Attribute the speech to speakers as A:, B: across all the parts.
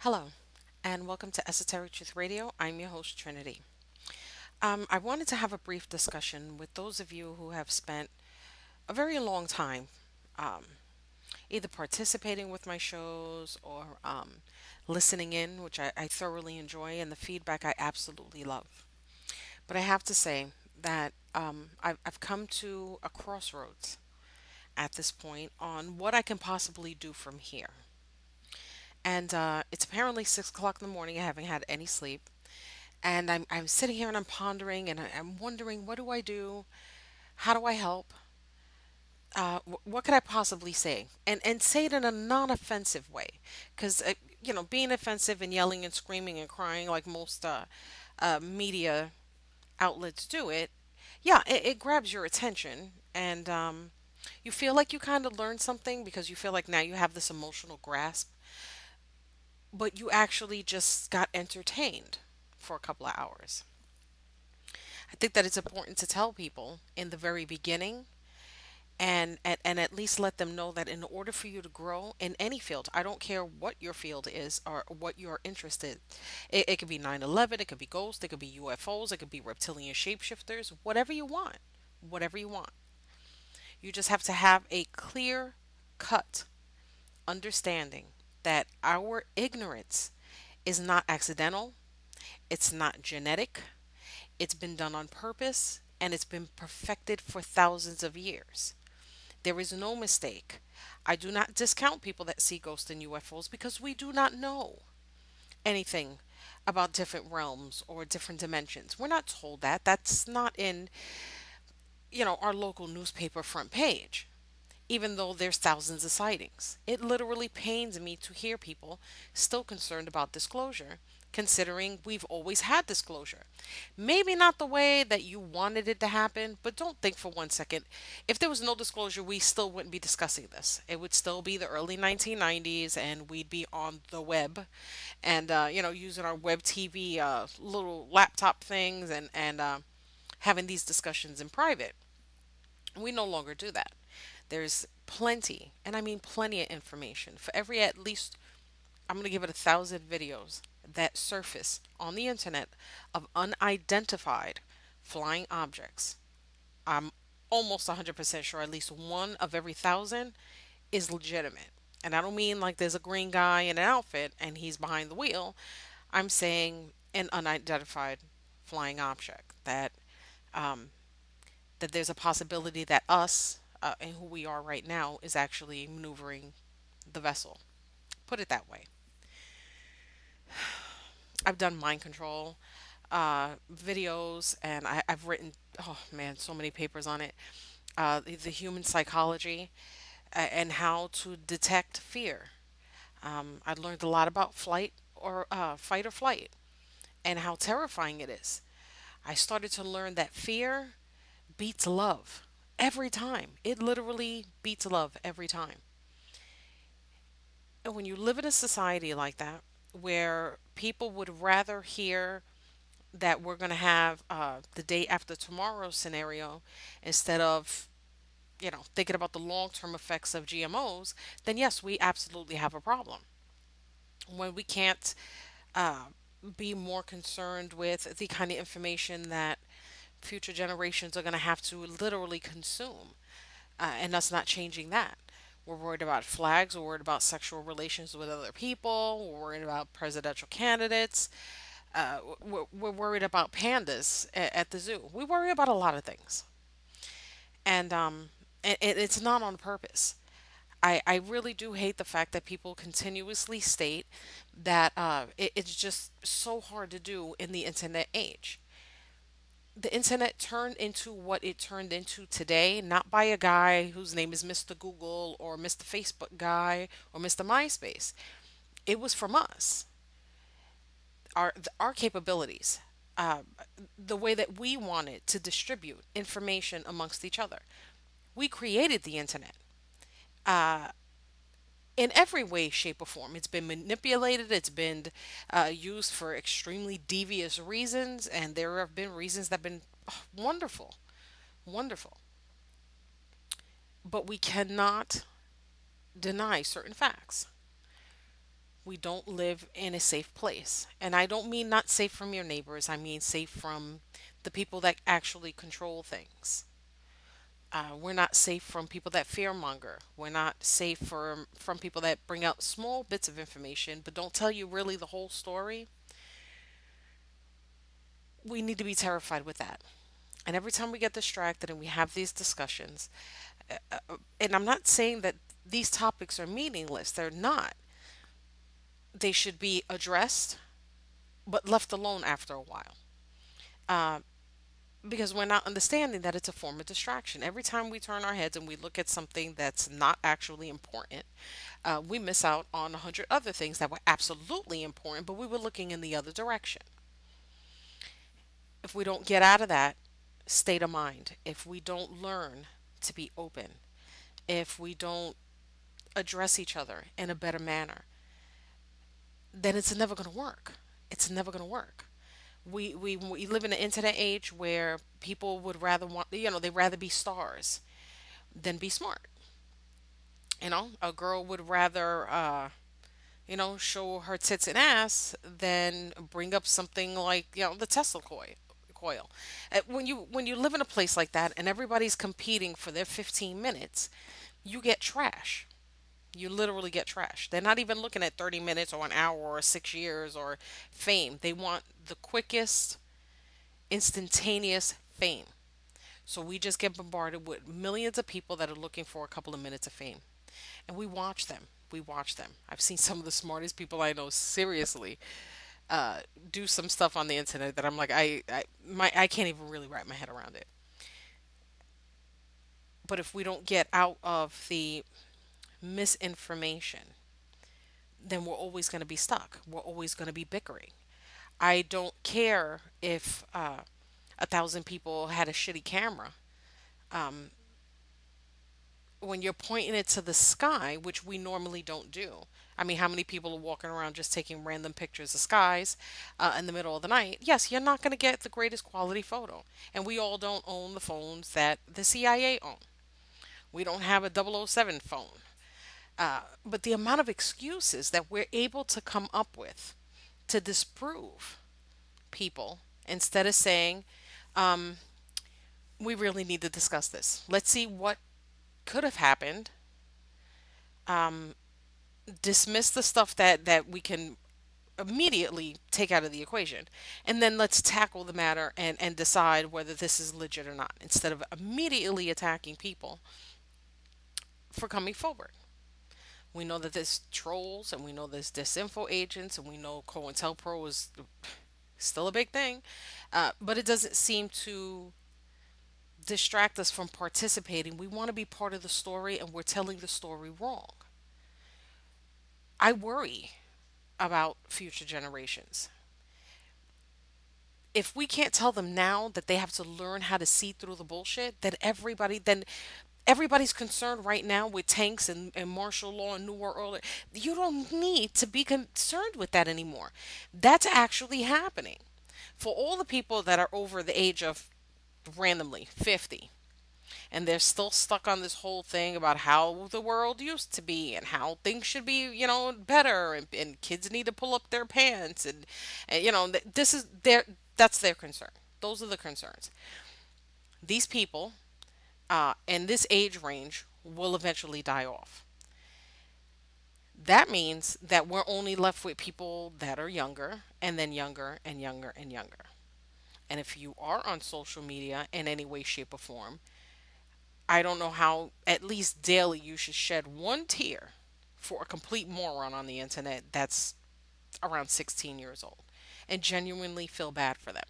A: Hello, and welcome to Esoteric-Truth Radio. I'm your host, Trinity. I wanted to have a brief discussion with those of you who have spent a very long time um, either participating with my shows or listening in, which I thoroughly enjoy, and the feedback I absolutely love. But I have to say that I've come to a crossroads at this point on what I can possibly do from here. And it's apparently 6 o'clock in the morning. I haven't had any sleep. And I'm sitting here and I'm pondering and I'm wondering, what do I do? How do I help? What could I possibly say? And say it in a non-offensive way. Because, being offensive and yelling and screaming and crying like most media outlets do it, yeah, it grabs your attention. And you feel like you kind of learned something because you feel like now you have this emotional grasp, but you actually just got entertained for a couple of hours. I think that it's important to tell people in the very beginning and at least let them know that in order for you to grow in any field, I don't care what your field is or what you're interested. It could be 9/11, it could be ghosts, it could be UFOs, it could be reptilian shapeshifters, whatever you want. Whatever you want. You just have to have a clear cut understanding that our ignorance is not accidental, it's not genetic, it's been done on purpose, and it's been perfected for thousands of years. There is no mistake. I do not discount people that see ghosts and UFOs because we do not know anything about different realms or different dimensions. We're not told that. That's not in, our local newspaper front page, even though there's thousands of sightings. It literally pains me to hear people still concerned about disclosure, considering we've always had disclosure. Maybe not the way that you wanted it to happen, but don't think for 1 second. If there was no disclosure, we still wouldn't be discussing this. It would still be the early 1990s, and we'd be on the web and, using our web TV little laptop things and having these discussions in private. We no longer do that. There's plenty, and I mean plenty of information for every at least, I'm going to give it 1,000 videos that surface on the internet of unidentified flying objects. I'm almost 100% sure at least one of every 1,000 is legitimate. And I don't mean like there's a green guy in an outfit and he's behind the wheel. I'm saying an unidentified flying object um, that there's a possibility that us and who we are right now is actually maneuvering the vessel. Put it that way. I've done mind control videos, and I've written, oh man, so many papers on it. The human psychology and how to detect fear. I learned a lot about flight or fight or flight and how terrifying it is. I started to learn that fear beats love every time. It literally beats love every time. And when you live in a society like that, where people would rather hear that we're going to have the day after tomorrow scenario instead of, thinking about the long term effects of GMOs, then yes, we absolutely have a problem. When we can't uh, be more concerned with the kind of information that future generations are going to have to literally consume, and us not changing that. We're worried about flags. We're worried about sexual relations with other people. We're worried about presidential candidates. We're worried about pandas at the zoo. We worry about a lot of things, and it's not on purpose. I really do hate the fact that people continuously state that it's just so hard to do in the internet age. The internet turned into what it turned into today, not by a guy whose name is Mr. Google or Mr. Facebook guy or Mr. MySpace. It was from us, our capabilities, uh, the way that we wanted to distribute information amongst each other. We created the internet. In every way, shape, or form. It's been manipulated, it's been used for extremely devious reasons, and there have been reasons that have been wonderful, wonderful. But we cannot deny certain facts. We don't live in a safe place. And I don't mean not safe from your neighbors, I mean safe from the people that actually control things. We're not safe from people that fearmonger. We're not safe from people that bring out small bits of information but don't tell you really the whole story. We need to be terrified with that. And every time we get distracted and we have these discussions, and I'm not saying that these topics are meaningless, they're not. They should be addressed but left alone after a while. Uh, because we're not understanding that it's a form of distraction. Every time we turn our heads and we look at something that's not actually important, we miss out on a hundred other things that were absolutely important, but we were looking in the other direction. If we don't get out of that state of mind, if we don't learn to be open, if we don't address each other in a better manner, then it's never going to work. It's never going to work. We live in an internet age where people would rather want, they'd rather be stars than be smart. A girl would rather, show her tits and ass than bring up something like, the Tesla coil. When you live in a place like that and everybody's competing for their 15 minutes, you get trash. You literally get trash. They're not even looking at 30 minutes or an hour or 6 years or fame. They want the quickest, instantaneous fame. So we just get bombarded with millions of people that are looking for a couple of minutes of fame. And we watch them. We watch them. I've seen some of the smartest people I know seriously uh, do some stuff on the internet that I'm like, I can't even really wrap my head around it. But if we don't get out of the misinformation, then we're always going to be stuck. We're always going to be bickering. I don't care if 1,000 people had a shitty camera. Um, when you're pointing it to the sky, which we normally don't do. I mean, how many people are walking around just taking random pictures of skies in the middle of the night? Yes, you're not going to get the greatest quality photo. And we all don't own the phones that the CIA own. We don't have a 007 phone. But the amount of excuses that we're able to come up with to disprove people instead of saying, we really need to discuss this. Let's see what could have happened. Dismiss the stuff that we can immediately take out of the equation. And then let's tackle the matter and decide whether this is legit or not, instead of immediately attacking people for coming forward. We know that there's trolls and we know there's disinfo agents and we know COINTELPRO is still a big thing. But it doesn't seem to distract us from participating. We want to be part of the story and we're telling the story wrong. I worry about future generations. If we can't tell them now that they have to learn how to see through the bullshit, then everybody's concerned right now with tanks and martial law and new world order. You don't need to be concerned with that anymore. That's actually happening. For all the people that are over the age of randomly 50, and they're still stuck on this whole thing about how the world used to be and how things should be, better, and kids need to pull up their pants, and this is their that's their concern. Those are the concerns. These people in this age range will eventually die off. That means that we're only left with people that are younger and then younger and younger and younger. And if you are on social media in any way, shape, or form, I don't know how, at least daily, you should shed one tear for a complete moron on the internet that's around 16 years old and genuinely feel bad for them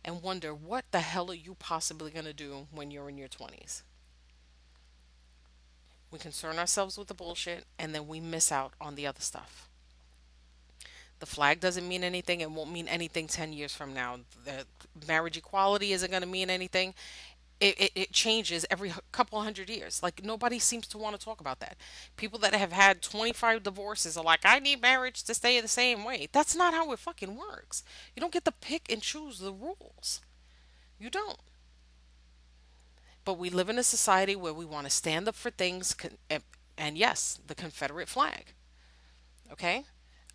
A: and wonder what the hell are you possibly going to do when you're in your 20s. We concern ourselves with the bullshit and then we miss out on the other stuff. The flag doesn't mean anything. It won't mean anything 10 years from now. The marriage equality isn't going to mean anything. It changes every couple of hundred years. Like, nobody seems to want to talk about that. People that have had 25 divorces are like, I need marriage to stay the same way. That's not how it fucking works. You don't get to pick and choose the rules. You don't. But we live in a society where we want to stand up for things, and yes, the Confederate flag. Okay?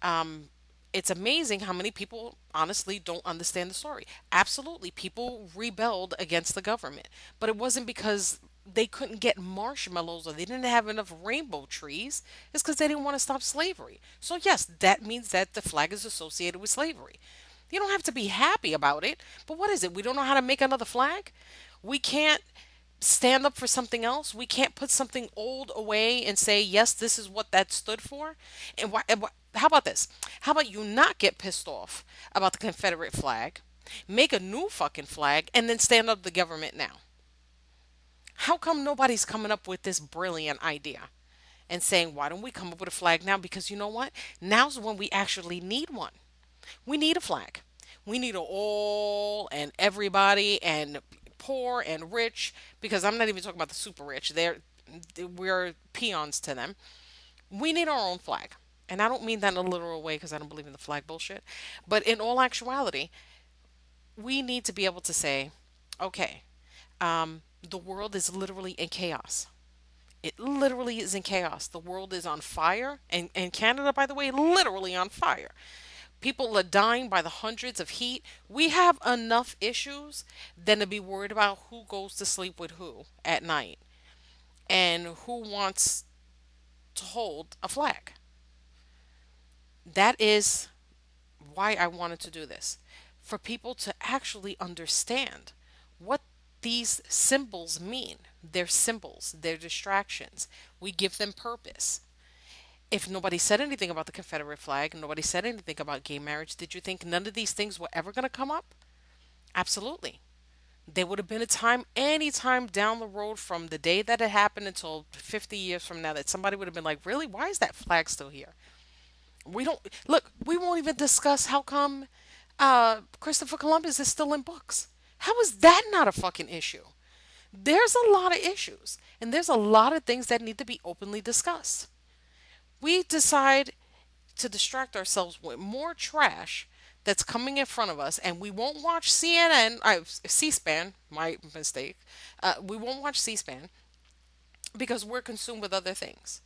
A: Um, it's amazing how many people honestly don't understand the story. Absolutely, people rebelled against the government, but it wasn't because they couldn't get marshmallows or they didn't have enough rainbow trees. It's because they didn't want to stop slavery. So, yes, that means that the flag is associated with slavery. You don't have to be happy about it, but what is it? We don't know how to make another flag? We can't stand up for something else. We can't put something old away and say, yes, this is what that stood for. How about this? How about you not get pissed off about the Confederate flag, make a new fucking flag, and then stand up the government now? How come nobody's coming up with this brilliant idea and saying, why don't we come up with a flag now? Because you know what? Now's when we actually need one. We need a flag. We need a all and everybody and poor and rich, because I'm not even talking about the super rich. We're peons to them. We need our own flag. And I don't mean that in a literal way because I don't believe in the flag bullshit. But in all actuality, we need to be able to say, okay, the world is literally in chaos. It literally is in chaos. The world is on fire. And Canada, by the way, literally on fire. People are dying by the hundreds of heat. We have enough issues than to be worried about who goes to sleep with who at night and who wants to hold a flag. That is why I wanted to do this. For people to actually understand what these symbols mean. They're symbols, they're distractions. We give them purpose. If nobody said anything about the Confederate flag, nobody said anything about gay marriage, did you think none of these things were ever going to come up? Absolutely. There would have been a time, any time down the road from the day that it happened until 50 years from now, that somebody would have been like, really? Why is that flag still here? We don't, look, we won't even discuss how come Christopher Columbus is still in books. How is that not a fucking issue? There's a lot of issues, and there's a lot of things that need to be openly discussed. We decide to distract ourselves with more trash that's coming in front of us, and we won't watch CNN, C-SPAN, my mistake. We won't watch C-SPAN because we're consumed with other things.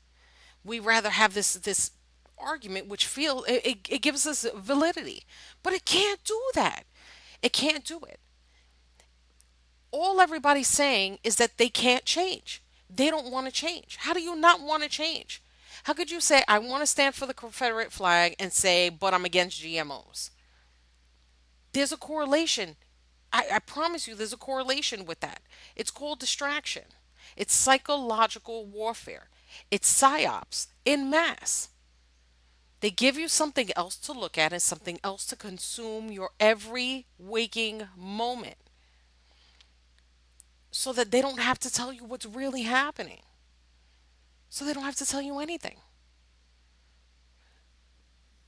A: We rather have this argument, which it gives us validity, but it can't do that. It can't do it. All everybody's saying is that they can't change. They don't want to change. How do you not want to change? How could you say, I want to stand for the Confederate flag and say, but I'm against GMOs? There's a correlation. I promise you, there's a correlation with that. It's called distraction, it's psychological warfare, it's psyops in mass. They give you something else to look at and something else to consume your every waking moment so that they don't have to tell you what's really happening. So they don't have to tell you anything.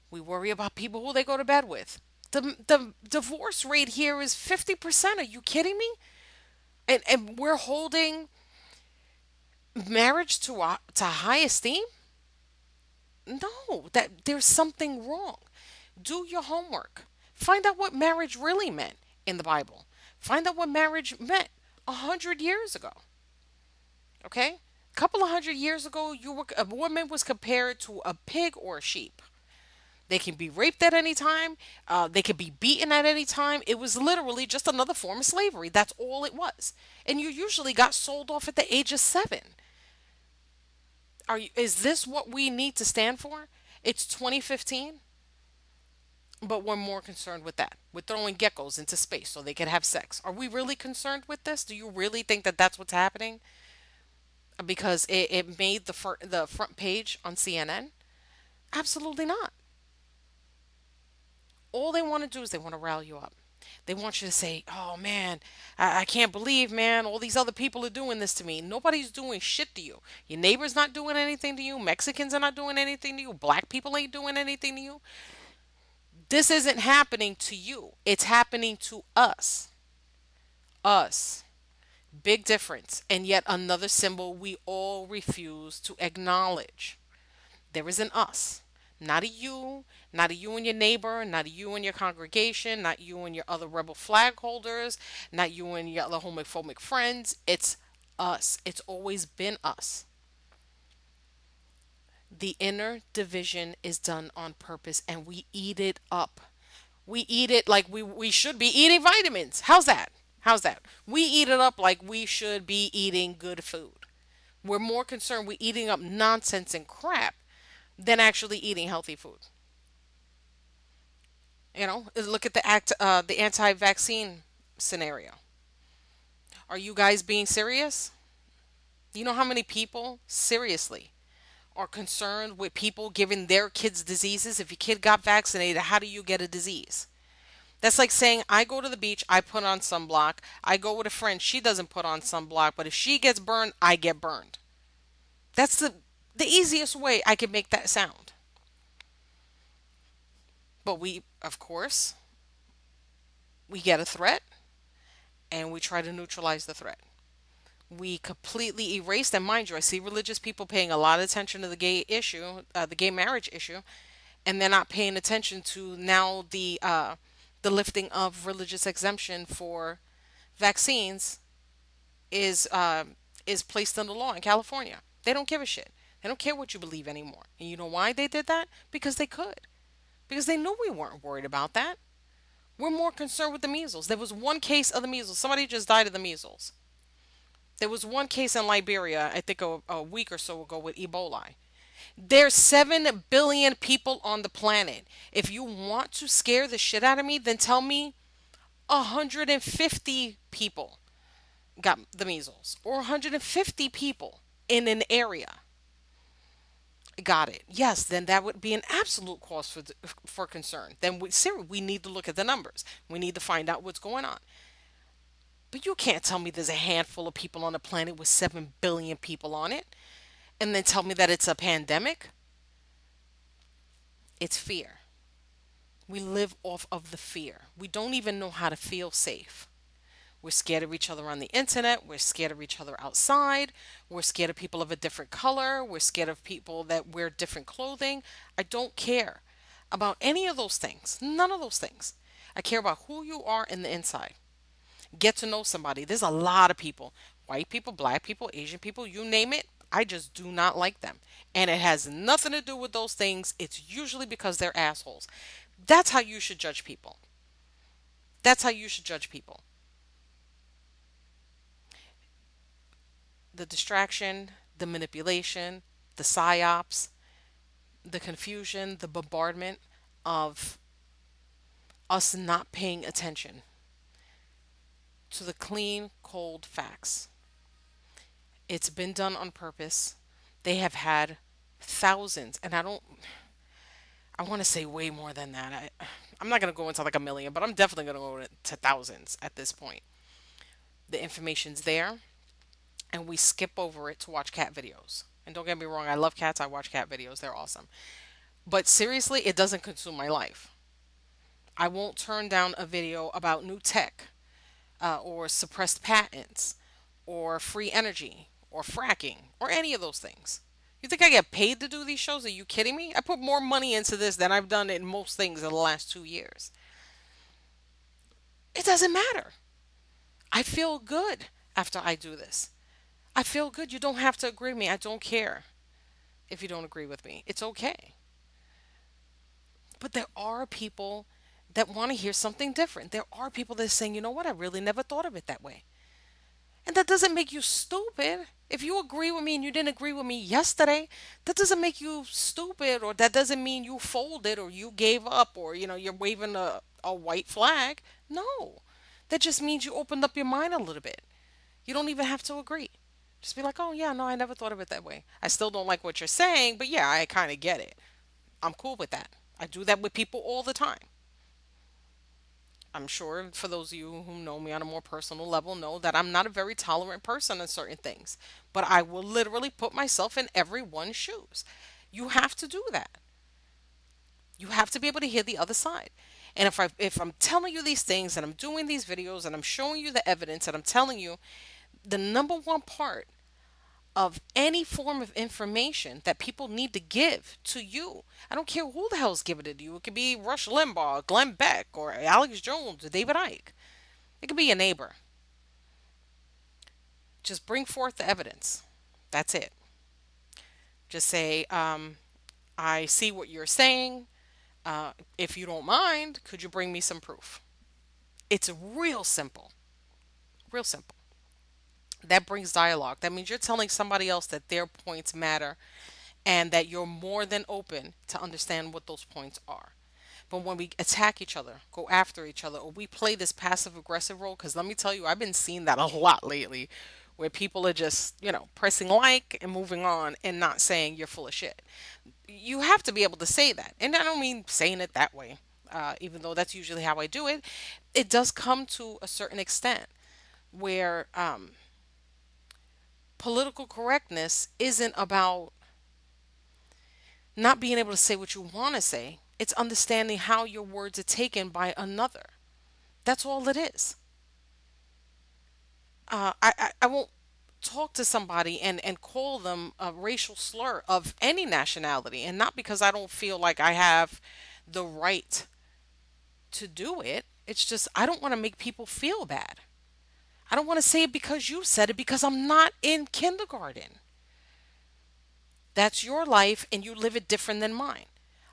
A: We worry about people who they go to bed with. The divorce rate here is 50%. Are you kidding me? And we're holding marriage to high esteem? No, that there's something wrong. Do your homework. Find out what marriage really meant in the Bible. Find out what marriage meant 100 years ago. Okay? A couple of hundred years ago, a woman was compared to a pig or a sheep. They can be raped at any time. They can be beaten at any time. It was literally just another form of slavery. That's all it was. And you usually got sold off at the age of 7. Is this what we need to stand for? It's 2015, but we're more concerned with that. We're throwing geckos into space so they can have sex. Are we really concerned with this? Do you really think that that's what's happening? Because it made the front page on CNN? Absolutely not. All they want to do is they want to rile you up. They want you to say, "Oh man, I can't believe, man, all these other people are doing this to me." Nobody's doing shit to you. Your neighbor's not doing anything to you. Mexicans are not doing anything to you. Black people ain't doing anything to you. This isn't happening to you. It's happening to us. Us. Big difference. And yet another symbol we all refuse to acknowledge. There is an us. Not a you, not a you and your neighbor, not a you and your congregation, not you and your other rebel flag holders, not you and your other homophobic friends. It's us. It's always been us. The inner division is done on purpose and we eat it up. We eat it like we should be eating vitamins. How's that? How's that? We eat it up like we should be eating good food. We're more concerned with eating up nonsense and crap than actually eating healthy food. Look at the anti-vaccine scenario. Are you guys being serious? You know how many people seriously are concerned with people giving their kids diseases? If your kid got vaccinated, how do you get a disease? That's like saying I go to the beach, I put on sunblock. I go with a friend, she doesn't put on sunblock, but if she gets burned, I get burned. That's the easiest way I can make that sound. But we, of course, we get a threat and we try to neutralize the threat. We completely erased, and mind you, I see religious people paying a lot of attention to the gay issue, the gay marriage issue, and they're not paying attention to now the lifting of religious exemption for vaccines is uh, is placed into law in California. They don't give a shit. They don't care what you believe anymore. And you know why they did that? Because they could. Because they knew we weren't worried about that. We're more concerned with the measles. There was one case of the measles. Somebody just died of the measles. There was one case in Liberia, I think a week or so ago with Ebola. There's 7 billion people on the planet. If you want to scare the shit out of me, then tell me 150 people got the measles or 150 people in an area got it. Yes, then that would be an absolute cause for concern. Then we need to look at the numbers. We need to find out what's going on. But you can't tell me there's a handful of people on the planet with 7 billion people on it and then tell me that it's a pandemic. It's fear. We live off of the fear. We don't even know how to feel safe. We're scared of each other on the internet. We're scared of each other outside. We're scared of people of a different color. We're scared of people that wear different clothing. I don't care about any of those things. None of those things. I care about who you are in the inside. Get to know somebody. There's a lot of people, white people, black people, Asian people, you name it. I just do not like them. And it has nothing to do with those things. It's usually because they're assholes. That's how you should judge people. That's how you should judge people. The distraction, the manipulation, the psyops, the confusion, the bombardment of us not paying attention to the clean, cold facts. It's been done on purpose. They have had thousands, and I want to say way more than that. I'm not going to go into like a million, but I'm definitely going to go to thousands at this point. The information's there, and we skip over it to watch cat videos. And don't get me wrong, I love cats. I watch cat videos. They're awesome. But seriously, it doesn't consume my life. I won't turn down a video about new tech or suppressed patents or free energy or fracking or any of those things. You think I get paid to do these shows? Are you kidding me? I put more money into this than I've done in most things in the last 2 years. It doesn't matter. I feel good after I do this. I feel good. You don't have to agree with me. I don't care if you don't agree with me. It's okay. But there are people that want to hear something different. There are people that are saying, you know what, I really never thought of it that way. And that doesn't make you stupid. If you agree with me and you didn't agree with me yesterday, that doesn't make you stupid, or that doesn't mean you folded or you gave up, or you're waving a white flag. No. That just means you opened up your mind a little bit. You don't even have to agree. Just be like, "Oh yeah, no, I never thought of it that way. I still don't like what you're saying, but yeah, I kind of get it. I'm cool with that." I do that with people all the time. I'm sure for those of you who know me on a more personal level know that I'm not a very tolerant person in certain things, but I will literally put myself in everyone's shoes. You have to do that. You have to be able to hear the other side. And if I'm telling you these things and I'm doing these videos and I'm showing you the evidence and I'm telling you the number one part of any form of information that people need to give to you. I don't care who the hell's giving it to you. It could be Rush Limbaugh, Glenn Beck, or Alex Jones, or David Icke. It could be a neighbor. Just bring forth the evidence. That's it. Just say, I see what you're saying. If you don't mind, could you bring me some proof? It's real simple. Real simple. That brings dialogue. That means you're telling somebody else that their points matter and that you're more than open to understand what those points are. But when we attack each other, go after each other, or we play this passive aggressive role, because let me tell you, I've been seeing that a lot lately, where people are just, pressing like and moving on and not saying you're full of shit. You have to be able to say that. And I don't mean saying it that way, even though that's usually how I do it. It does come to a certain extent where political correctness isn't about not being able to say what you want to say. It's understanding how your words are taken by another. That's all it is. I won't talk to somebody and call them a racial slur of any nationality, and not because I don't feel like I have the right to do it. It's just I don't want to make people feel bad. I don't want to say it because you said it, because I'm not in kindergarten. That's your life and you live it different than mine.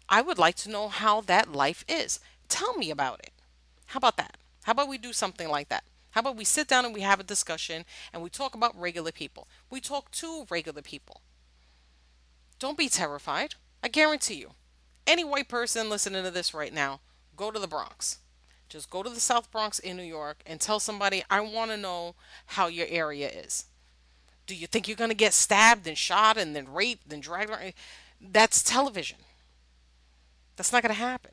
A: I would like to know how that life is. Tell me about it. How about that? How about we do something like that? How about we sit down and we have a discussion and we talk about regular people? We talk to regular people. Don't be terrified. I guarantee you. Any white person listening to this right now, go to the Bronx. Just go to the South Bronx in New York and tell somebody, I want to know how your area is. Do you think you're going to get stabbed and shot and then raped and dragged around? That's television. That's not going to happen.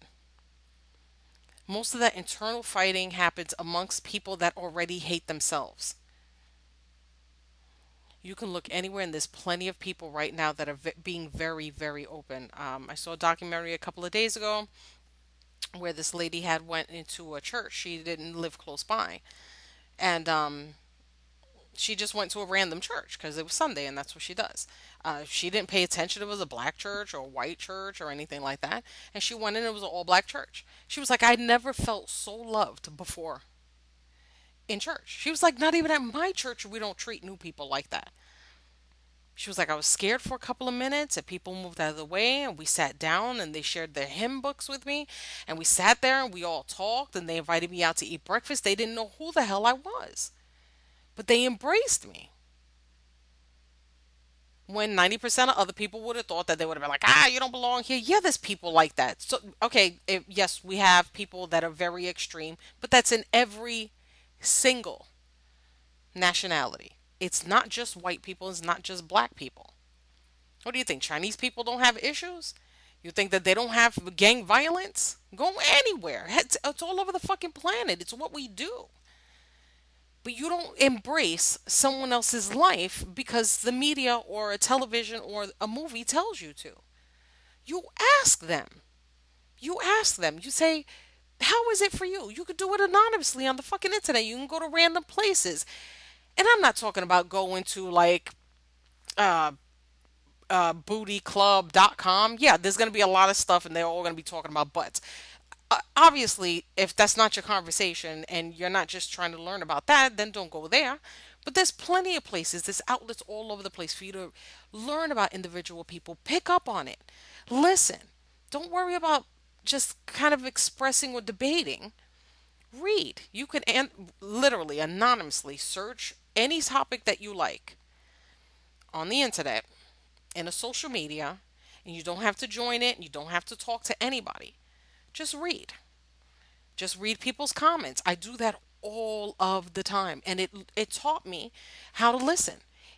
A: Most of that internal fighting happens amongst people that already hate themselves. You can look anywhere, and there's plenty of people right now that are being very, very open. I saw a documentary a couple of days ago where this lady had went into a church. She didn't live close by, and she just went to a random church because it was Sunday and that's what she does. She didn't pay attention if it was a black church or a white church or anything like that. And she went in, it was an all black church. She was like, I never felt so loved before in church. She was like, not even at my church, we don't treat new people like that. She was like, I was scared for a couple of minutes and people moved out of the way and we sat down and they shared their hymn books with me. And we sat there and we all talked and they invited me out to eat breakfast. They didn't know who the hell I was, but they embraced me. When 90% of other people would have thought that they would have been like, you don't belong here. Yeah, there's people like that. So, okay, yes, we have people that are very extreme, but that's in every single nationality. It's not just white people, it's not just black people. What do you think? Chinese people don't have issues? You think that they don't have gang violence? Go anywhere. It's all over the fucking planet. It's what we do. But you don't embrace someone else's life because the media or a television or a movie tells you to. You ask them. You ask them. You say, how is it for you? You could do it anonymously on the fucking internet. You can go to random places. And I'm not talking about going to like uh, bootyclub.com. Yeah, there's going to be a lot of stuff and they're all going to be talking about butts. Obviously, if that's not your conversation and you're not just trying to learn about that, then don't go there. But there's plenty of places, there's outlets all over the place for you to learn about individual people. Pick up on it. Listen. Don't worry about just kind of expressing or debating. Read. You can literally anonymously search any topic that you like on the internet, in a social media, and you don't have to join it, and you don't have to talk to anybody. Just read. Just read people's comments. I do that all of the time, and it taught me how to listen.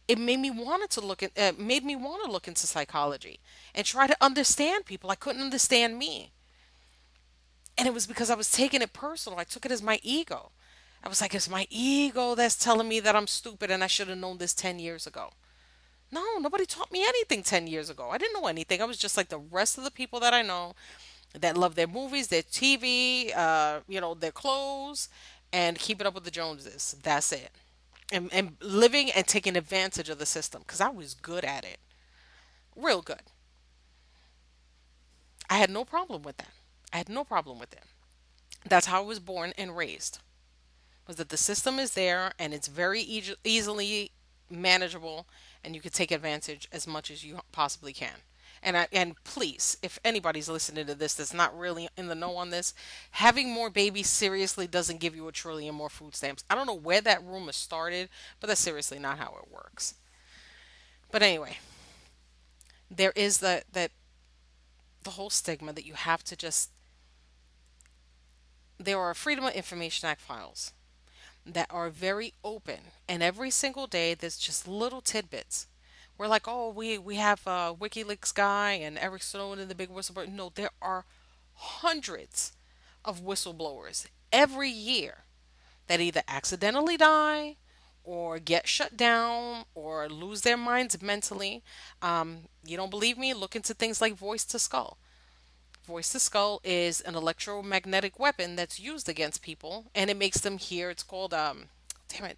A: It made me want to look into psychology and try to understand people. I couldn't understand me. And it was because I was taking it personal. I took it as my ego. I was like, it's my ego that's telling me that I'm stupid and I should have known this 10 years ago. No, nobody taught me anything 10 years ago. I didn't know anything. I was just like the rest of the people that I know that love their movies, their TV, their clothes, and keeping up with the Joneses. That's it. And living and taking advantage of the system because I was good at it. Real good. I had no problem with that. I had no problem with it. That's how I was born and raised. Was that the system is there and it's very easily manageable and you can take advantage as much as you possibly can. And please, if anybody's listening to this that's not really in the know on this, having more babies seriously doesn't give you a trillion more food stamps. I don't know where that rumor started, but that's seriously not how it works. But anyway, there is the whole stigma that you have to just there are Freedom of Information Act files that are very open, and every single day there's just little tidbits. We're like, oh, we have a WikiLeaks guy and Eric Snowden, the big whistleblower. No, there are hundreds of whistleblowers every year that either accidentally die or get shut down or lose their minds mentally. You don't believe me? Look into things like voice to skull. Voice to skull is an electromagnetic weapon that's used against people, and it makes them hear. It's called damn it,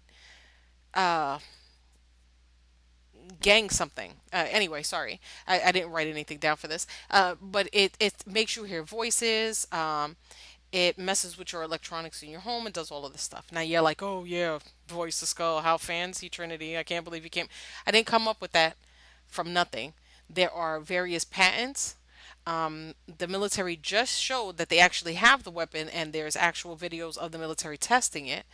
A: uh, gang something. Anyway, sorry, I didn't write anything down for this. But it makes you hear voices. It messes with your electronics in your home and does all of this stuff. Now you're like, oh yeah, voice to skull, how fancy, Trinity. I can't believe you came. I didn't come up with that from nothing. There are various patents. The military just showed that they actually have the weapon, and there's actual videos of the military testing it.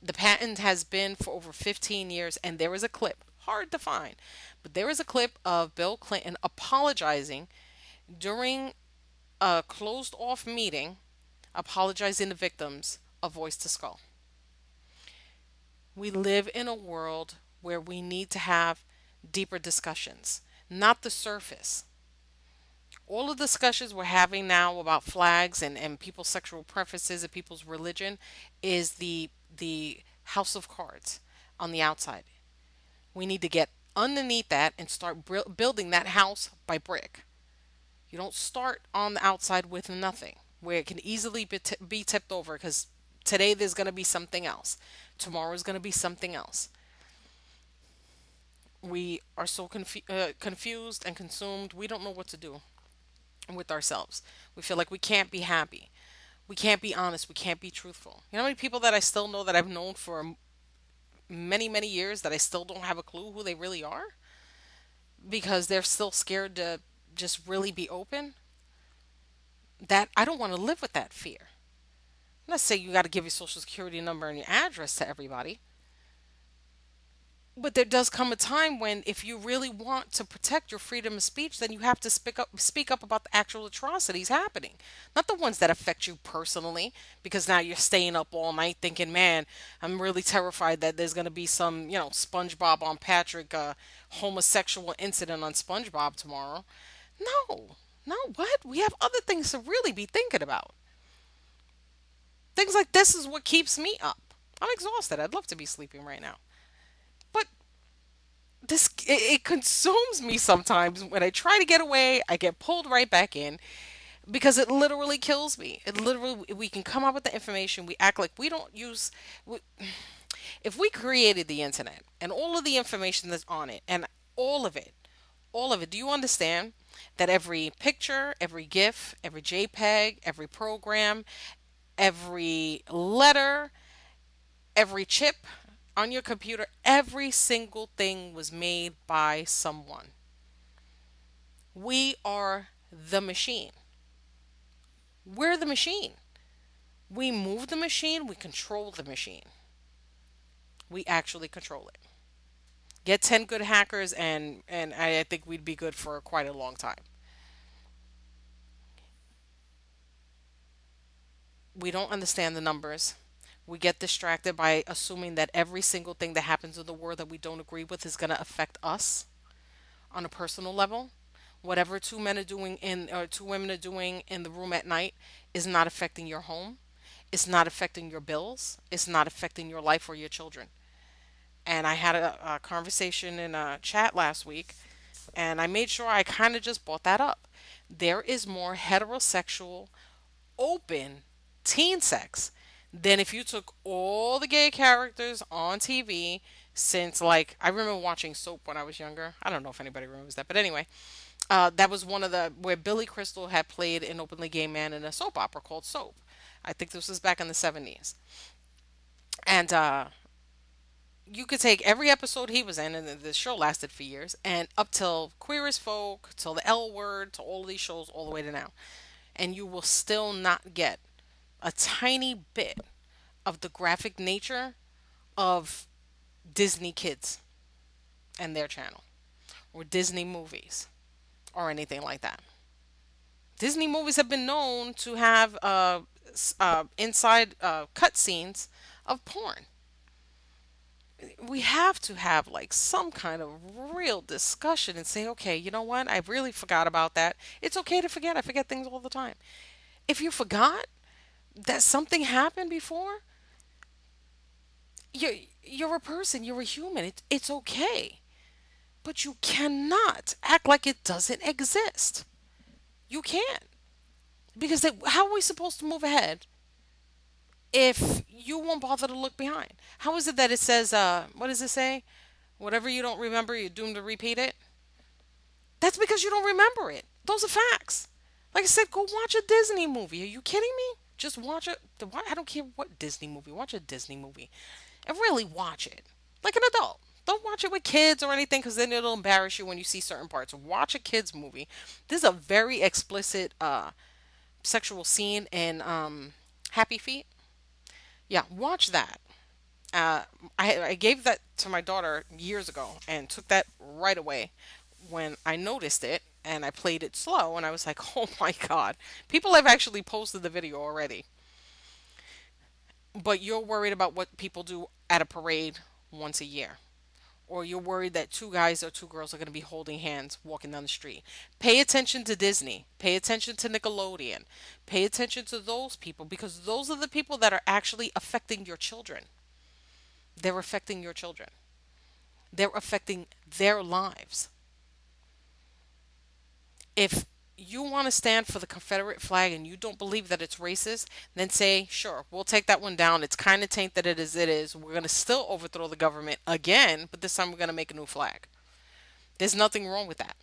A: The patent has been for over 15 years, and there is a clip, hard to find, but there is a clip of Bill Clinton apologizing during a closed off meeting, apologizing to victims of Voice to Skull. We live in a world where we need to have deeper discussions, not the surface. All of the discussions we're having now about flags and people's sexual preferences and people's religion is the house of cards on the outside. We need to get underneath that and start building that house by brick. You don't start on the outside with nothing where it can easily be tipped over because today there's going to be something else. Tomorrow is going to be something else. We are so confused and consumed. We don't know what to do with ourselves. We feel like we can't be happy. We can't be honest. We can't be truthful. You know how many people that I still know that I've known for many, many years that I still don't have a clue who they really are because they're still scared to just really be open? That I don't want to live with that fear. I'm not saying you got to give your social security number and your address to everybody, but there does come a time when if you really want to protect your freedom of speech, then you have to speak up about the actual atrocities happening, not the ones that affect you personally, because now you're staying up all night thinking, man, I'm really terrified that there's going to be some, SpongeBob on Patrick homosexual incident on SpongeBob tomorrow. No. No, what? We have other things to really be thinking about. Things like this is what keeps me up. I'm exhausted. I'd love to be sleeping right now. But it consumes me sometimes. When I try to get away, I get pulled right back in because it literally kills me. It literally, we can come up with the information. We act like we don't use. If we created the internet and all of the information that's on it, and all of it, all of it, do you understand that every picture, every GIF, every JPEG, every program, every letter, every chip on your computer, every single thing was made by someone? We are the machine. We're the machine. We move the machine, we control the machine. We actually control it. Get 10 good hackers, and I think we'd be good for quite a long time. We don't understand the numbers. We get distracted by assuming that every single thing that happens in the world that we don't agree with is going to affect us on a personal level. Whatever two men are doing in or two women are doing in the room at night is not affecting your home. It's not affecting your bills. It's not affecting your life or your children. And I had a conversation in a chat last week, and I made sure I kind of just brought that up. There is more heterosexual, open teen sex than if you took all the gay characters on TV since, like, I remember watching Soap when I was younger. I don't know if anybody remembers that, but anyway, that was one of the where Billy Crystal had played an openly gay man in a soap opera called Soap. I think this was back in the 70s. And you could take every episode he was in, and the show lasted for years, and up till Queer as Folk, till the L Word, to all of these shows, all the way to now. And you will still not get a tiny bit of the graphic nature of Disney Kids and their channel, or Disney movies, or anything like that. Disney movies have been known to have inside cut scenes of porn. We have to have like some kind of real discussion and say, okay, you know what? I really forgot about that. It's okay to forget. I forget things all the time. If you forgot that something happened before, you're you're a person. You're a human. It's okay. But you cannot act like it doesn't exist. You can't. Because how are we supposed to move ahead if you won't bother to look behind? How is it that it says, what does it say? Whatever you don't remember, you're doomed to repeat it? That's because you don't remember it. Those are facts. Like I said, go watch a Disney movie. Are you kidding me? Just watch it. I don't care what Disney movie. Watch a Disney movie and really watch it like an adult. Don't watch it with kids or anything because then it'll embarrass you when you see certain parts. Watch a kids movie. This is a very explicit sexual scene in Happy Feet. Yeah, watch that. Uh, I gave that to my daughter years ago and took that right away when I noticed it, and I played it slow and I was like, oh my God. People have actually posted the video already. But you're worried about what people do at a parade once a year. Or you're worried that two guys or two girls are going to be holding hands walking down the street. Pay attention to Disney. Pay attention to Nickelodeon. Pay attention to those people because those are the people that are actually affecting your children. They're affecting your children. They're affecting their lives. If you want to stand for the Confederate flag and you don't believe that it's racist, then say, sure, we'll take that one down. It's kind of taint that it is. It is. We're going to still overthrow the government again, but this time we're going to make a new flag. There's nothing wrong with that.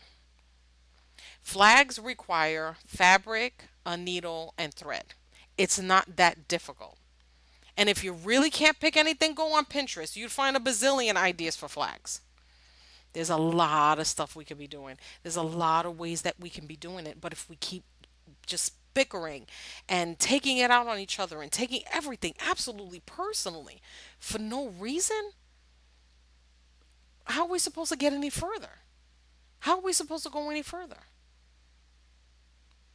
A: Flags require fabric, a needle, and thread. It's not that difficult. And if you really can't pick anything, go on Pinterest. You'd find a bazillion ideas for flags. There's a lot of stuff we could be doing. There's a lot of ways that we can be doing it. But if we keep just bickering and taking it out on each other and taking everything absolutely personally for no reason, how are we supposed to get any further? How are we supposed to go any further?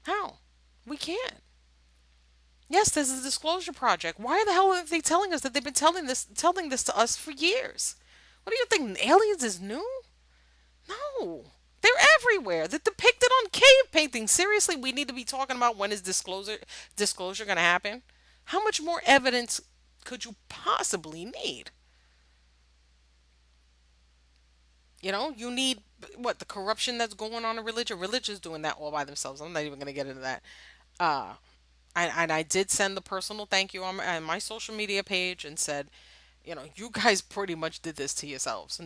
A: How? We can't. Yes, there's a disclosure project. Why the hell are they telling us that they've been telling this to us for years? What do you think? Aliens is new? No. They're everywhere. They're depicted on cave paintings. Seriously, we need to be talking about when is disclosure going to happen? How much more evidence could you possibly need? You need what the corruption that's going on in religion. Religion's doing that all by themselves. I'm not even going to get into that. Uh, and I did send the personal thank you on my social media page and said, you guys pretty much did this to yourselves.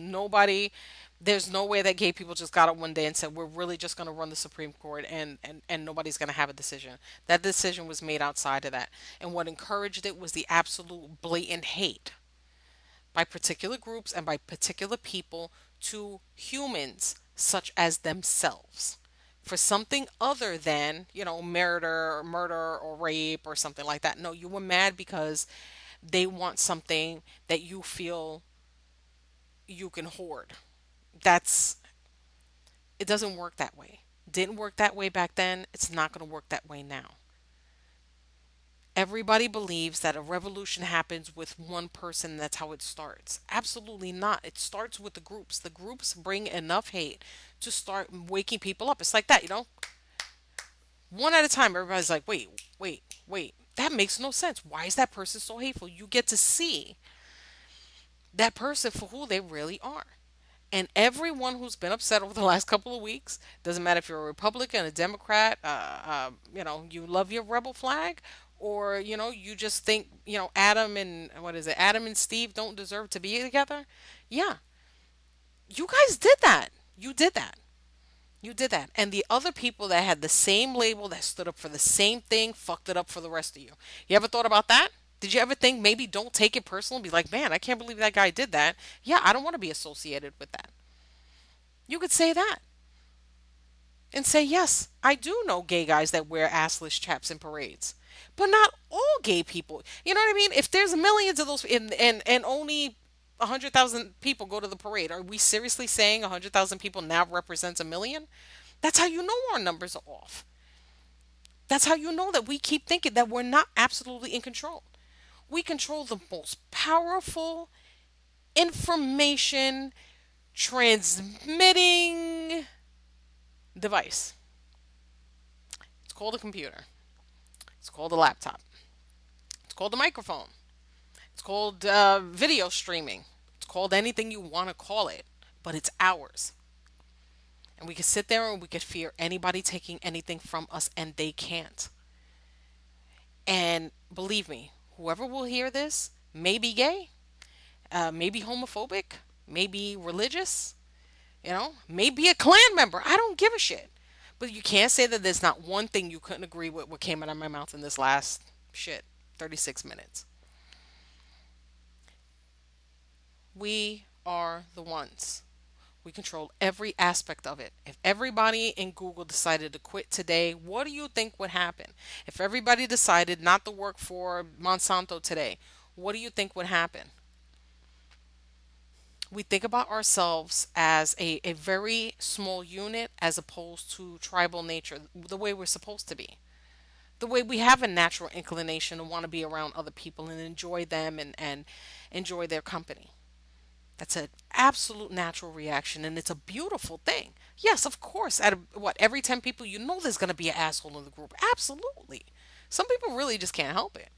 A: There's no way that gay people just got up one day and said, we're really just going to run the Supreme Court and nobody's going to have a decision. That decision was made outside of that. And what encouraged it was the absolute blatant hate by particular groups and by particular people to humans such as themselves for something other than, murder or rape or something like that. No, you were mad because they want something that you feel you can hoard. That's it doesn't work that way. Didn't work that way back then. It's not going to work that way now. Everybody believes that a revolution happens with one person and that's how it starts. Absolutely not. It starts with the groups. The groups bring enough hate to start waking people up. It's like that, one at a time. Everybody's like, wait, wait, wait. That makes no sense. Why is that person so hateful? You get to see that person for who they really are. And everyone who's been upset over the last couple of weeks, doesn't matter if you're a Republican, a Democrat, you love your rebel flag, or you just think Adam and what is it, Adam and Steve don't deserve to be together. Yeah, you guys did that. You did that. You did that. And the other people that had the same label that stood up for the same thing fucked it up for the rest of you. You ever thought about that? Did you ever think maybe don't take it personal? Be like, man, I can't believe that guy did that. Yeah, I don't want to be associated with that. You could say that and say, yes, I do know gay guys that wear assless chaps in parades, but not all gay people. You know what I mean? If there's millions of those, and only 100,000 people go to the parade, are we seriously saying 100,000 people now represents a million? That's how you know our numbers are off. That's how you know that we keep thinking that we're not absolutely in control. We control the most powerful information transmitting device. It's called a computer. It's called a laptop. It's called a microphone. It's called video streaming. It's called anything you want to call it, but it's ours. And we can sit there and we could fear anybody taking anything from us, and they can't. And believe me, whoever will hear this may be gay, may be homophobic, may be religious, may be a Klan member. I don't give a shit. But you can't say that there's not one thing you couldn't agree with what came out of my mouth in this last 36 minutes. We are the ones. We control every aspect of it. If everybody in Google decided to quit today, what do you think would happen? If everybody decided not to work for Monsanto today, what do you think would happen? We think about ourselves as a very small unit as opposed to tribal nature, the way we're supposed to be. The way we have a natural inclination to want to be around other people and enjoy them and enjoy their company. That's an absolute natural reaction, and it's a beautiful thing. Yes, of course, every 10 people, there's going to be an asshole in the group. Absolutely. Some people really just can't help it.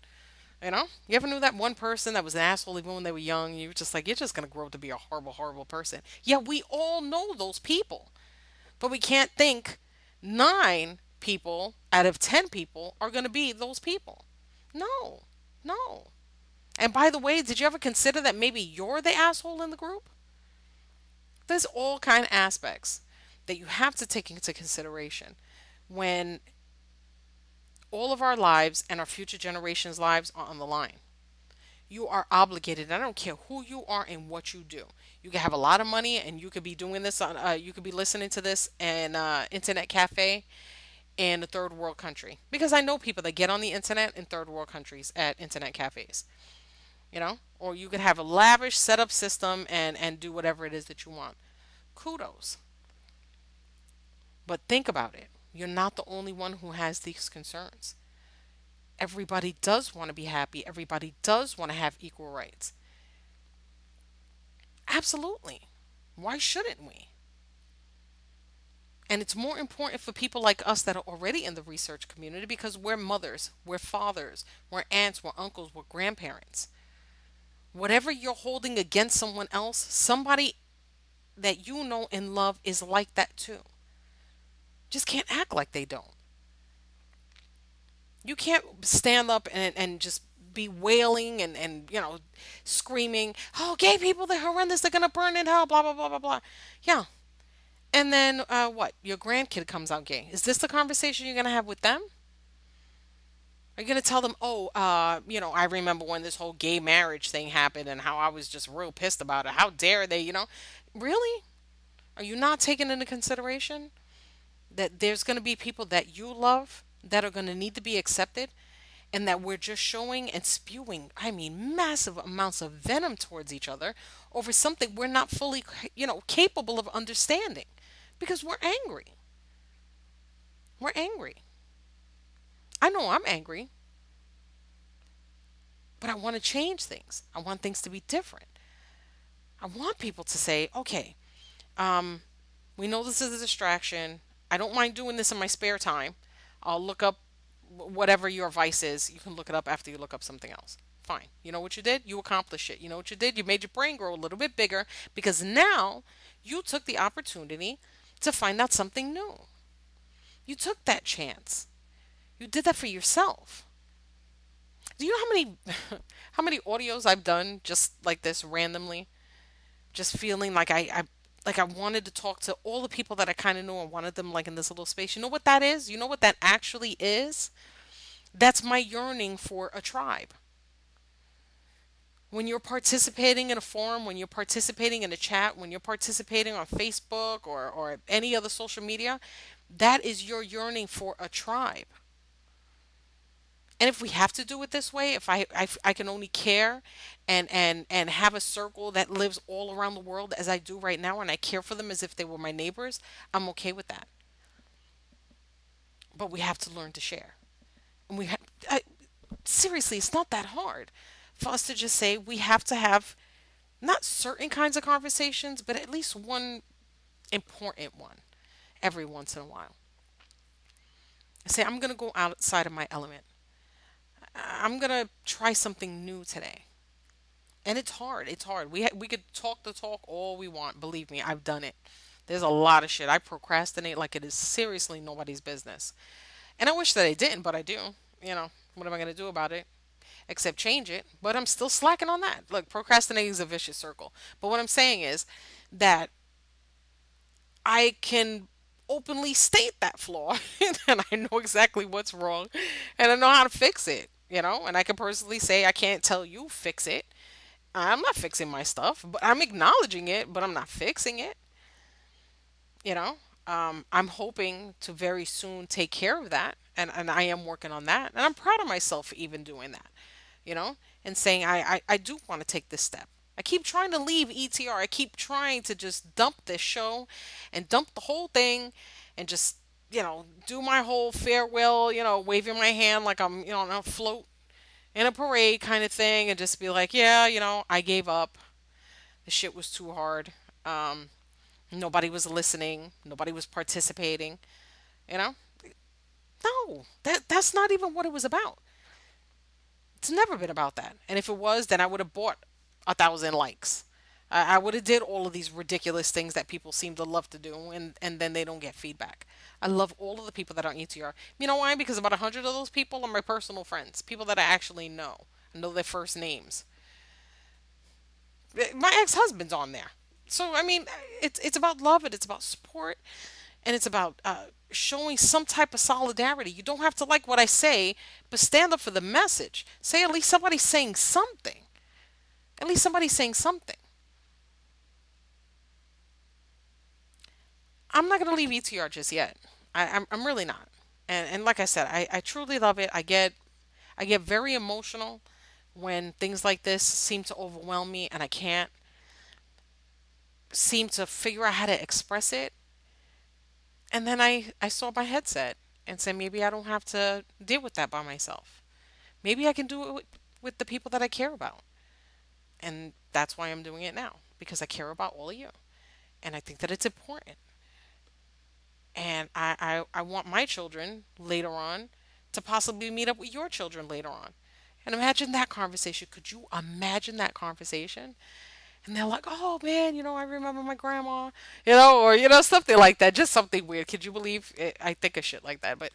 A: You ever knew that one person that was an asshole even when they were young? You were just like, you're just going to grow up to be a horrible, horrible person. Yeah, we all know those people, but we can't think 9 people out of 10 people are going to be those people. No, no. And by the way, did you ever consider that maybe you're the asshole in the group? There's all kind of aspects that you have to take into consideration when all of our lives and our future generations' lives are on the line. You are obligated. I don't care who you are and what you do. You can have a lot of money and you could be doing this on. You could be listening to this in internet cafe in a third world country. Because I know people that get on the internet in third world countries at internet cafes. Or you could have a lavish setup system and do whatever it is that you want. Kudos. But think about it. You're not the only one who has these concerns. Everybody does want to be happy. Everybody does want to have equal rights. Absolutely. Why shouldn't we? And it's more important for people like us that are already in the research community because we're mothers, we're fathers, we're aunts, we're uncles, we're grandparents. Whatever you're holding against someone else, somebody that you know and love is like that too. Just can't act like they don't. You can't stand up and just be wailing and screaming, oh, gay people, they're horrendous, they're going to burn in hell, blah, blah, blah, blah, blah. Yeah. And then what? Your grandkid comes out gay. Is this the conversation you're going to have with them? Are you going to tell them, oh, I remember when this whole gay marriage thing happened and how I was just real pissed about it. How dare they? Really? Are you not taking into consideration that there's going to be people that you love that are going to need to be accepted? and that we're just showing and spewing, I mean, massive amounts of venom towards each other over something we're not fully, capable of understanding because we're angry. We're angry. I know I'm angry, but I want to change things. I want things to be different. I want people to say, okay, um, we know this is a distraction. I don't mind doing this in my spare time. I'll look up whatever your vice is. You can look it up after you look up something else. Fine. You know what you did? You accomplished it. You know what you did? You made your brain grow a little bit bigger because now you took the opportunity to find out something new. You took that chance. You did that for yourself. Do you know how many how many audios I've done just like this randomly? Just feeling like I wanted to talk to all the people that I kind of knew and wanted them like in this little space. You know what that is? You know what that actually is? That's my yearning for a tribe. When you're participating in a forum, when you're participating in a chat, when you're participating on Facebook or any other social media, that is your yearning for a tribe. And if we have to do it this way, if I can only care and have a circle that lives all around the world as I do right now, and I care for them as if they were my neighbors, I'm okay with that. But we have to learn to share. And seriously, it's not that hard for us to just say we have to have not certain kinds of conversations, but at least one important one every once in a while. Say, I'm going to go outside of my element. I'm going to try something new today. And it's hard. It's hard. We could talk the talk all we want. Believe me, I've done it. There's a lot of shit. I procrastinate like it is seriously nobody's business. And I wish that I didn't, but I do. You know, what am I going to do about it? Except change it. But I'm still slacking on that. Look, procrastinating is a vicious circle. But what I'm saying is that I can openly state that flaw and I know exactly what's wrong and I know how to fix it, and I can personally say I can't tell you fix it. I'm not fixing my stuff, but I'm acknowledging it, but I'm not fixing it, you know. I'm hoping to very soon take care of that, and I am working on that, and I'm proud of myself for even doing that, you know, and saying I do want to take this step. I keep trying to leave ETR. I keep trying to just dump this show and dump the whole thing and just, do my whole farewell, waving my hand like I'm, on a float in a parade kind of thing and just be like, yeah, I gave up. The shit was too hard. Um, Nobody was listening. Nobody was participating. You know? No, that's not even what it was about. It's never been about that. And if it was, then I would have bought 1,000 likes. I would have did all of these ridiculous things that people seem to love to do, and then they don't get feedback. I love all of the people that are on ETR. You know why? Because about 100 of those people are my personal friends, people that I actually know. I know their first names. My ex-husband's on there. So I mean, it's about love and it's about support and it's about showing some type of solidarity. You don't have to like what I say, but stand up for the message. Say at least somebody's saying something. At least somebody's saying something. I'm not gonna leave ETR just yet. I'm really not. And like I said, I truly love it. I get very emotional when things like this seem to overwhelm me and I can't seem to figure out how to express it. And then I saw my headset and said maybe I don't have to deal with that by myself. Maybe I can do it with the people that I care about. And that's why I'm doing it now because I care about all of you. And I think that it's important. And I want my children later on to possibly meet up with your children later on. And imagine that conversation. Could you imagine that conversation? And they're like, oh man, I remember my grandma, or, something like that. Just something weird. Could you believe it? I think of shit like that. But,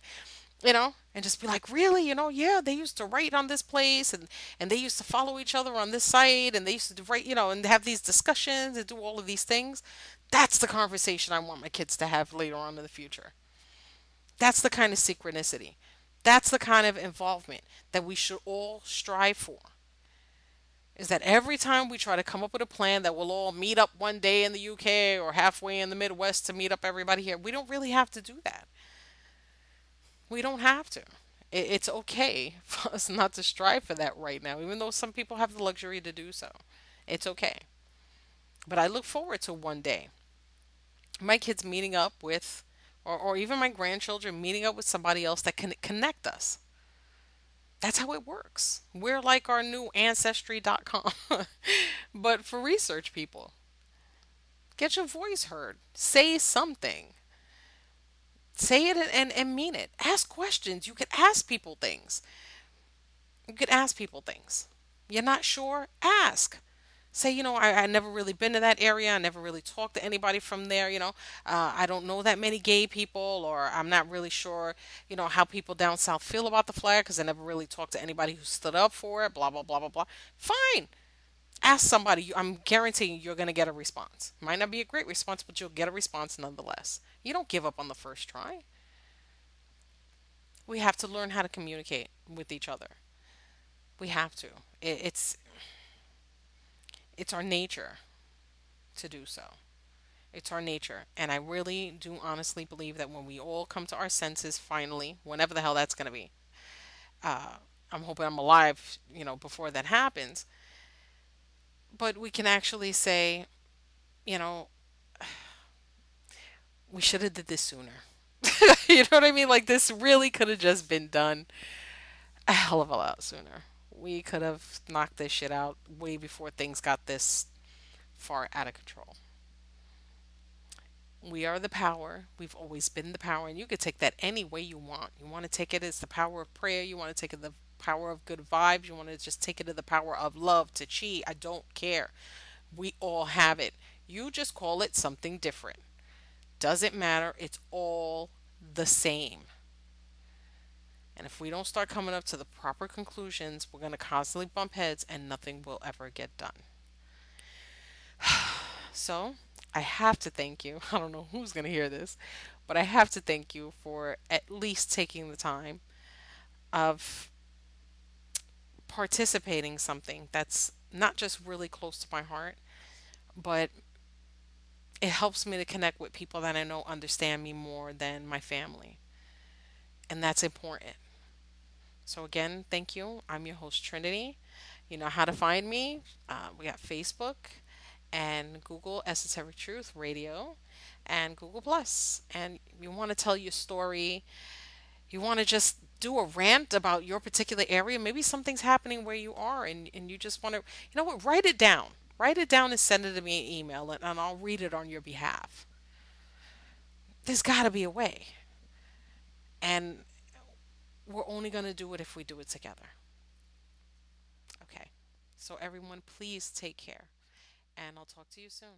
A: and just be like, really, yeah, they used to write on this place and they used to follow each other on this site and they used to write, and have these discussions and do all of these things. That's the conversation I want my kids to have later on in the future. That's the kind of synchronicity. That's the kind of involvement that we should all strive for. Is that every time we try to come up with a plan that we'll all meet up one day in the UK or halfway in the Midwest to meet up everybody here, we don't really have to do that. We don't have to. It's okay for us not to strive for that right now, even though some people have the luxury to do so. It's okay. But I look forward to one day my kids meeting up with, or even my grandchildren meeting up with somebody else that can connect us. That's how it works. We're like our new ancestry.com, but for research people. Get your voice heard. Say something. Say it and mean it. Ask questions. You could ask people things. You could ask people things. You're not sure? Ask. Say, I never really been to that area. I never really talked to anybody from there. I don't know that many gay people, or I'm not really sure, how people down south feel about the flag because I never really talked to anybody who stood up for it, blah, blah, blah, blah, blah. Fine. Ask somebody. I'm guaranteeing you're going to get a response. Might not be a great response, but you'll get a response nonetheless. You don't give up on the first try. We have to learn how to communicate with each other. We have to. It's our nature to do so. It's our nature. And I really do honestly believe that when we all come to our senses finally, whenever the hell that's going to be, uh, I'm hoping I'm alive, before that happens. But we can actually say, you know, we should have did this sooner. You know what I mean? Like this really could have just been done a hell of a lot sooner. We could have knocked this shit out way before things got this far out of control. We are the power. We've always been the power, and you could take that any way you want. You want to take it as the power of prayer. You want to take it the power of good vibes. You want to just take it to the power of love, to chi. I don't care. We all have it. You just call it something different. Doesn't matter. It's all the same. And if we don't start coming up to the proper conclusions, we're going to constantly bump heads and nothing will ever get done. So, I have to thank you. I don't know who's going to hear this, but I have to thank you for at least taking the time of participating something that's not just really close to my heart, but it helps me to connect with people that I know understand me more than my family. And that's important. So, again, thank you. I'm your host, Trinity. You know how to find me. We got Facebook and Google Esoteric Truth Radio and Google Plus. And you want to tell your story, you want to just do a rant about your particular area. Maybe something's happening where you are and you just want to, you know what, write it down. Write it down and send it to me an email and I'll read it on your behalf. There's got to be a way. And we're only going to do it if we do it together. Okay. So, everyone, please take care. And I'll talk to you soon.